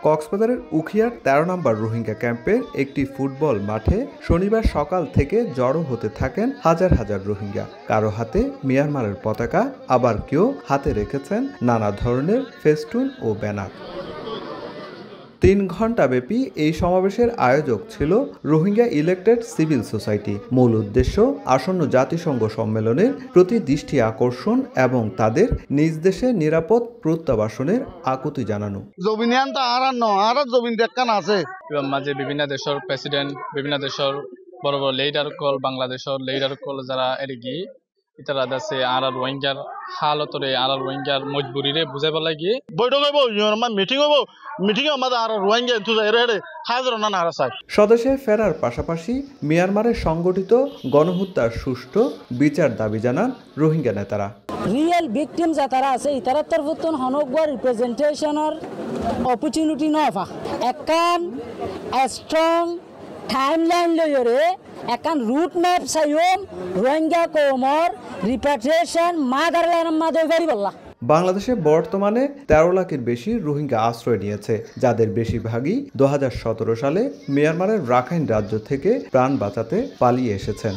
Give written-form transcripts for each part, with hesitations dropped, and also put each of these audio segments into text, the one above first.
কক্সবাজারের উখিয়ার ১৩ নম্বর রোহিঙ্গা ক্যাম্পের একটি ফুটবল মাঠে শনিবার সকাল থেকে জড়ো হতে থাকেন হাজার হাজার রোহিঙ্গা। কারো হাতে মিয়ানমারের পতাকা, আবার কেউ হাতে রেখেছেন নানা ধরনের ফেস্টুন ও ব্যানার। ৩ ঘণ্টাব্যাপী এই সমাবেশের আয়োজক ছিল রোহিঙ্গা ইলেক্টেড সিভিল সোসাইটি। মূল উদ্দেশ্য আসন্ন জাতিসংঘ সম্মেলনের প্রতি দৃষ্টি আকর্ষণ এবং তাদের নিজ দেশে নিরাপদ প্রত্যাবাসনের আকুতি জানানো। মাঝে বিভিন্ন দেশের প্রেসিডেন্ট, বিভিন্ন দেশের বড় বড় লিডার কল, বাংলাদেশের লিডার কল যারা এদিকে ইতারা আছে আর রোহিঙ্গার হালতরে আর রোহিঙ্গার মজবুরিরে বুঝাইব লাগি বৈঠক হইব, মিটিং হইব, মিটিংয়ে আমাদের আর রোহিঙ্গা হাজার না চাই। স্বদেশে ফেরার পাশাপাশি মিয়ানমারের সংগঠিত গণহত্যার সুষ্ঠু বিচার দাবি জানান রোহিঙ্গা নেতারা। রিয়েল ভিকটিম যারা আছে ইতারা তরফতন হনগwa রিপ্রেজেন্টেশনের অপরচুনিটি নফা একান স্ট্রং টাইমলাইন লয়রে একান রুট ম্যাপ সাইম রোহিঙ্গা কওমর রিপ্যাট্রিয়েশন মাদারল্যান্ড মাদে পারিবল্লা। বাংলাদেশে বর্তমানে ১৩ লাখের বেশি রোহিঙ্গা আশ্রয় নিয়েছে, যাদের বেশিরভাগই ২০১৭ সালে মিয়ানমারের রাখাইন রাজ্য থেকে প্রাণ বাঁচাতে পালিয়ে এসেছেন।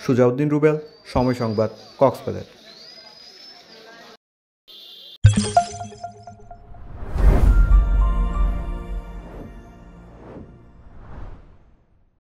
সুজাউদ্দিন রুবেল, সময় সংবাদ, কক্সবাজার।